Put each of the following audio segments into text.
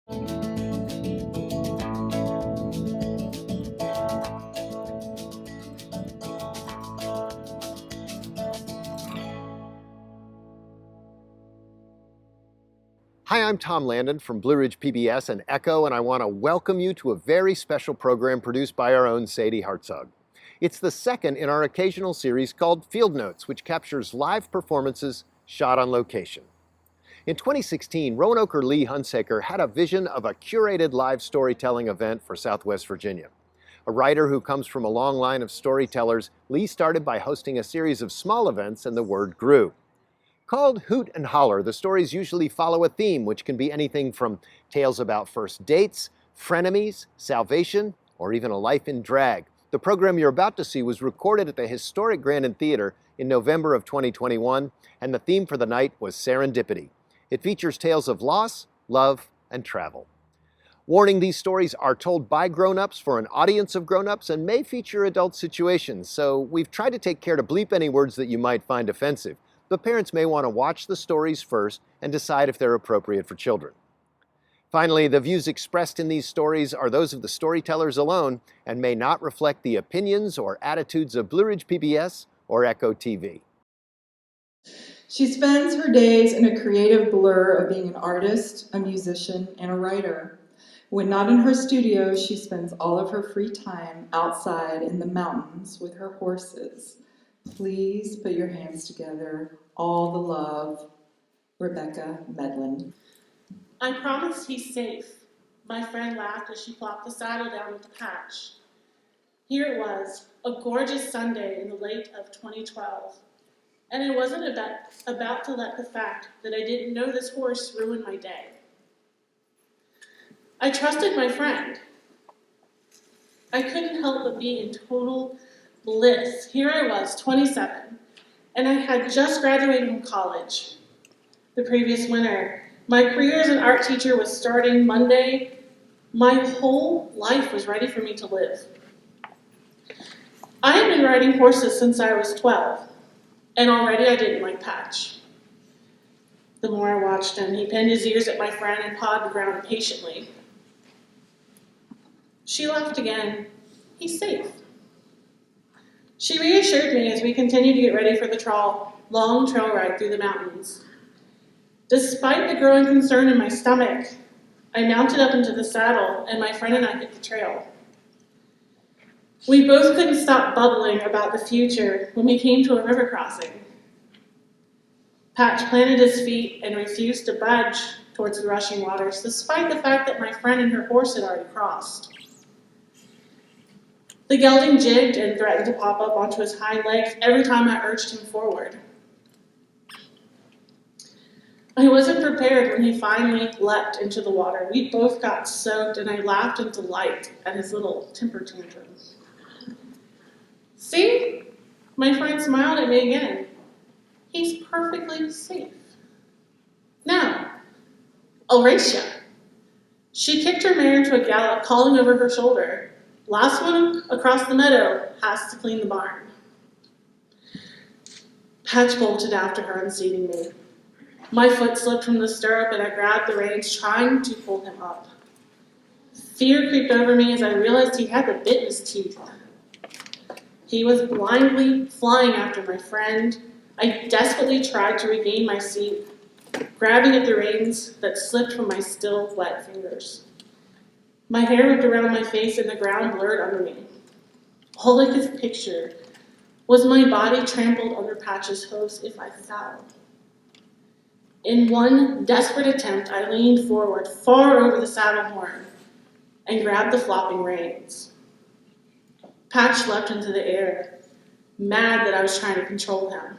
Hi, I'm Tom Landon from Blue Ridge PBS and Echo, and I want to welcome you to a very special program produced by our own Sadie Hartzog. It's the second in our occasional series called Field Notes, which captures live performances shot on location. In 2016, Roanoke Lee Hunsaker had a vision of a curated live storytelling event for Southwest Virginia. A writer who comes from a long line of storytellers, Lee started by hosting a series of small events, and the word grew. Called Hoot and Holler, the stories usually follow a theme, which can be anything from tales about first dates, frenemies, salvation, or even a life in drag. The program you're about to see was recorded at the historic Grandin Theater in November of 2021, and the theme for the night was Serendipity. It features tales of loss, love, and travel. Warning, these stories are told by grown-ups for an audience of grown-ups and may feature adult situations, so we've tried to take care to bleep any words that you might find offensive. But parents may want to watch the stories first and decide if they're appropriate for children. Finally, the views expressed in these stories are those of the storytellers alone and may not reflect the opinions or attitudes of Blue Ridge PBS or Echo TV. She spends her days in a creative blur of being an artist, a musician, and a writer. When not in her studio, she spends all of her free time outside in the mountains with her horses. Please put your hands together. All the love, Rebecca Medlin. I promise he's safe. My friend laughed as she plopped the saddle down with the patch. Here it was, a gorgeous Sunday in the late of 2012. And I wasn't about to let the fact that I didn't know this horse ruin my day. I trusted my friend. I couldn't help but be in total bliss. Here I was, 27, and I had just graduated from college the previous winter. My career as an art teacher was starting Monday. My whole life was ready for me to live. I had been riding horses since I was 12, and already I didn't like Patch. The more I watched him, he pinned his ears at my friend and pawed the ground impatiently. She laughed again. He's safe. She reassured me as we continued to get ready for the long trail ride through the mountains. Despite the growing concern in my stomach, I mounted up into the saddle and my friend and I hit the trail. We both couldn't stop bubbling about the future when we came to a river crossing. Patch planted his feet and refused to budge towards the rushing waters, despite the fact that my friend and her horse had already crossed. The gelding jigged and threatened to pop up onto his hind legs every time I urged him forward. I wasn't prepared when he finally leapt into the water. We both got soaked, and I laughed in delight at his little temper tantrums. See? My friend smiled at me again. He's perfectly safe. Now, I'll race ya. She kicked her mare into a gallop, calling over her shoulder. Last one across the meadow has to clean the barn. Patch bolted after her, unseating me. My foot slipped from the stirrup and I grabbed the reins, trying to pull him up. Fear creeped over me as I realized he had the bit in his teeth. He was blindly flying after my friend. I desperately tried to regain my seat, grabbing at the reins that slipped from my still wet fingers. My hair whipped around my face and the ground blurred under me. All I could picture was my body trampled under Patch's hooves if I fell. In one desperate attempt, I leaned forward, far over the saddle horn, and grabbed the flopping reins. Patch leapt into the air, mad that I was trying to control him.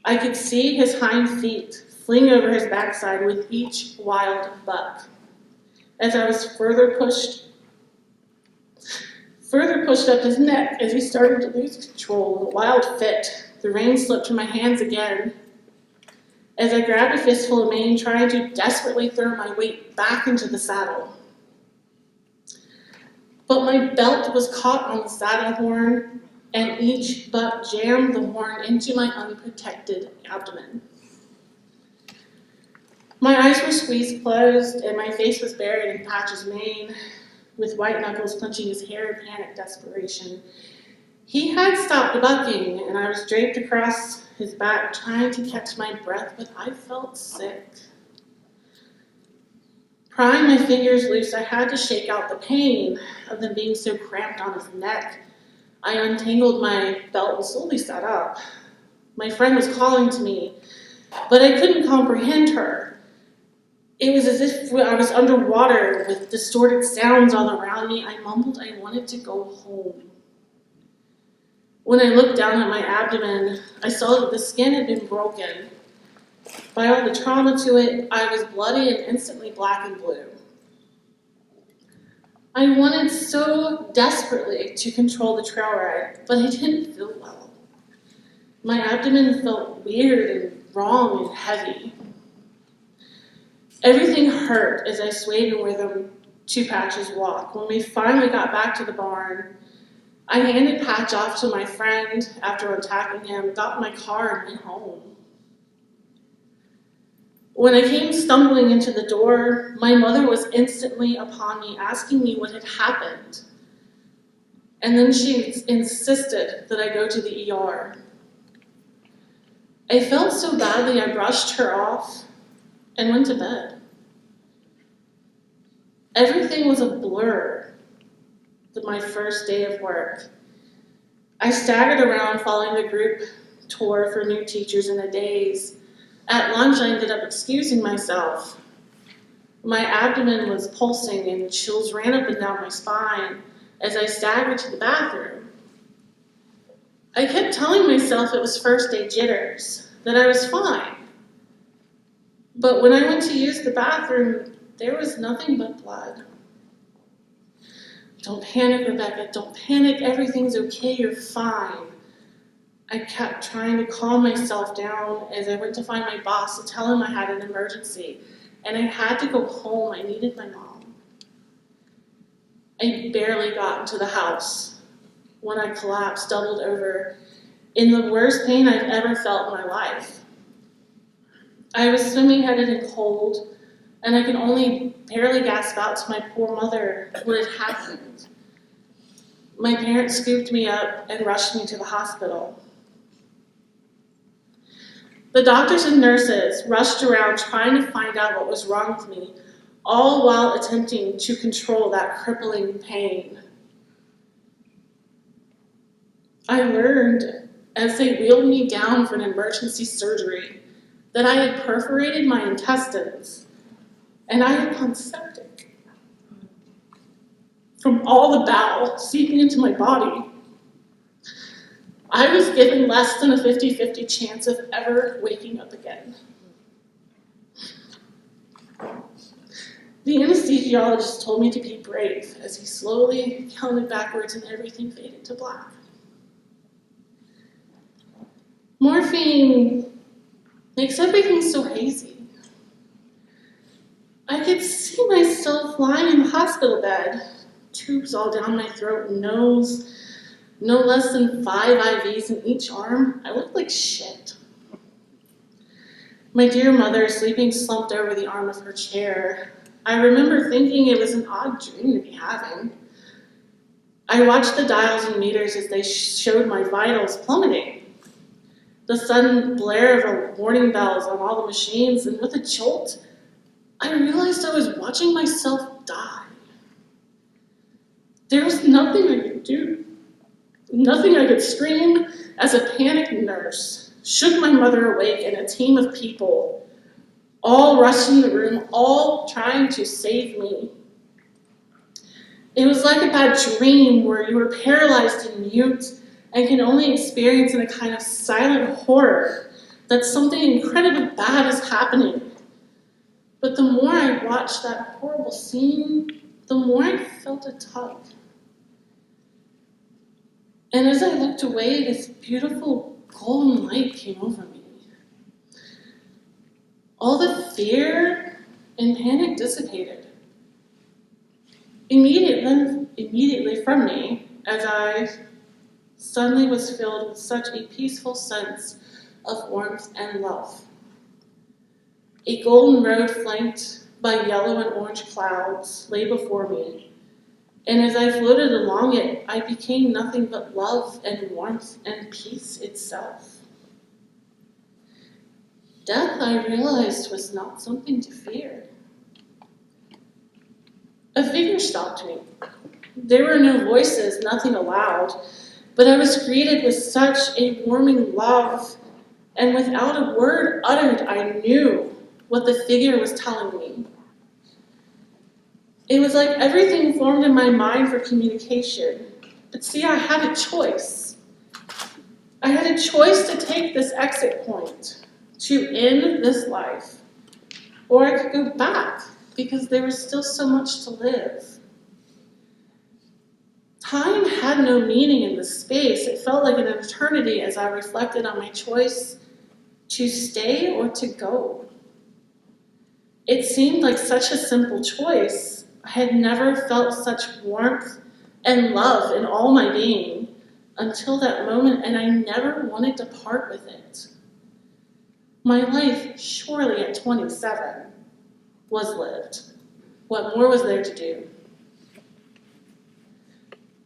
I could see his hind feet fling over his backside with each wild buck. As I was further pushed up his neck as he started to lose control in a wild fit, the reins slipped from my hands again. As I grabbed a fistful of mane, trying to desperately throw my weight back into the saddle. But my belt was caught on the saddle horn, and each buck jammed the horn into my unprotected abdomen. My eyes were squeezed closed, and my face was buried in Patch's mane, with white knuckles clenching his hair in panic desperation. He had stopped bucking, and I was draped across his back, trying to catch my breath, but I felt sick. Prying my fingers loose, I had to shake out the pain of them being so cramped on his neck. I untangled my belt and slowly sat up. My friend was calling to me, but I couldn't comprehend her. It was as if I was underwater with distorted sounds all around me. I mumbled I wanted to go home. When I looked down at my abdomen, I saw that the skin had been broken. By all the trauma to it, I was bloody and instantly black and blue. I wanted so desperately to control the trail ride, but I didn't feel well. My abdomen felt weird and wrong and heavy. Everything hurt as I swayed in rhythm to Patch's walk. When we finally got back to the barn, I handed Patch off to my friend after attacking him, got in my car, and went home. When I came stumbling into the door, my mother was instantly upon me, asking me what had happened. And then she insisted that I go to the ER. I felt so badly I brushed her off and went to bed. Everything was a blur my first day of work. I staggered around following the group tour for new teachers in a daze. At lunch, I ended up excusing myself. My abdomen was pulsing and chills ran up and down my spine as I staggered to the bathroom. I kept telling myself it was first day jitters, that I was fine. But when I went to use the bathroom, there was nothing but blood. Don't panic, Rebecca. Don't panic. Everything's okay. You're fine. I kept trying to calm myself down as I went to find my boss to tell him I had an emergency. And I had to go home. I needed my mom. I barely got into the house when I collapsed, doubled over, in the worst pain I've ever felt in my life. I was swimming headed in cold, and I could only barely gasp out to my poor mother what had happened. My parents scooped me up and rushed me to the hospital. The doctors and nurses rushed around trying to find out what was wrong with me, all while attempting to control that crippling pain. I learned, as they wheeled me down for an emergency surgery, that I had perforated my intestines, and I had gone septic from all the bowel seeping into my body. I was given less than a 50-50 chance of ever waking up again. The anesthesiologist told me to be brave as he slowly counted backwards and everything faded to black. Morphine makes everything so hazy. I could see myself lying in the hospital bed, tubes all down my throat and nose, no less than 5 IVs in each arm. I looked like shit. My dear mother sleeping slumped over the arm of her chair. I remember thinking it was an odd dream to be having. I watched the dials and meters as they showed my vitals plummeting. The sudden blare of warning bells on all the machines, and with a jolt, I realized I was watching myself die. There was nothing I could do. Nothing I could scream as a panicked nurse shook my mother awake and a team of people, all rushed in the room, all trying to save me. It was like a bad dream where you were paralyzed and mute and can only experience in a kind of silent horror that something incredibly bad is happening. But the more I watched that horrible scene, the more I felt a tug. And as I looked away, this beautiful golden light came over me. All the fear and panic dissipated. Immediately from me, as I suddenly was filled with such a peaceful sense of warmth and love. A golden road flanked by yellow and orange clouds lay before me, and as I floated along it, I became nothing but love and warmth and peace itself. Death, I realized, was not something to fear. A figure stopped me. There were no voices, nothing aloud, but I was greeted with such a warming love, and without a word uttered, I knew what the figure was telling me. It was like everything formed in my mind for communication. But see, I had a choice. I had a choice to take this exit point, to end this life, or I could go back because there was still so much to live. Time had no meaning in this space. It felt like an eternity as I reflected on my choice to stay or to go. It seemed like such a simple choice. I had never felt such warmth and love in all my being until that moment, and I never wanted to part with it. My life, surely at 27, was lived. What more was there to do?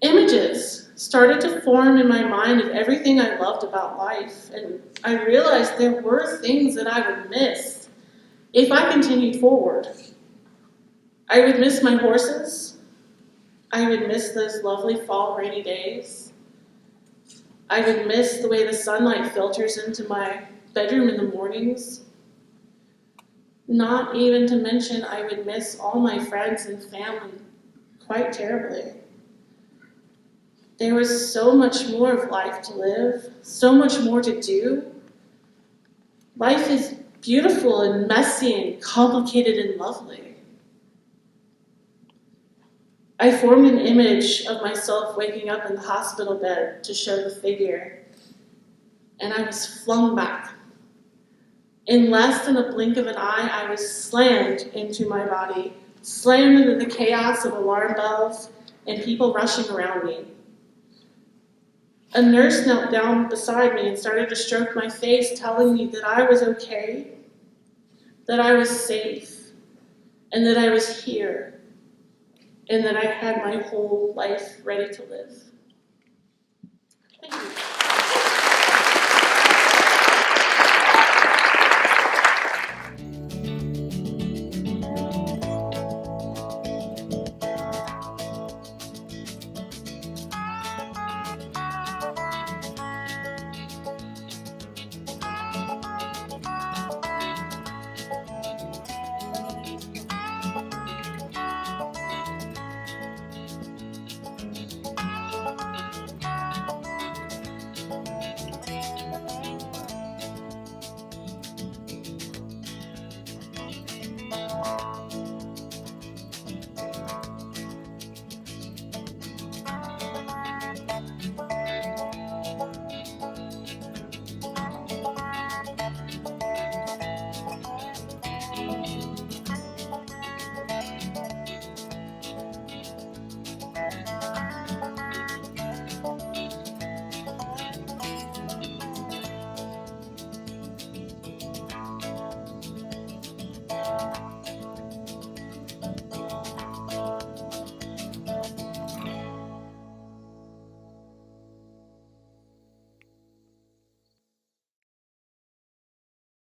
Images started to form in my mind of everything I loved about life, and I realized there were things that I would miss if I continued forward. I would miss my horses. I would miss those lovely fall rainy days. I would miss the way the sunlight filters into my bedroom in the mornings. Not even to mention I would miss all my friends and family quite terribly. There was so much more of life to live, so much more to do. Life is beautiful and messy and complicated and lovely. I formed an image of myself waking up in the hospital bed to show the figure, and I was flung back. In less than a blink of an eye, I was slammed into my body, slammed into the chaos of alarm bells and people rushing around me. A nurse knelt down beside me and started to stroke my face, telling me that I was okay, that I was safe, and that I was here, and that I had my whole life ready to live.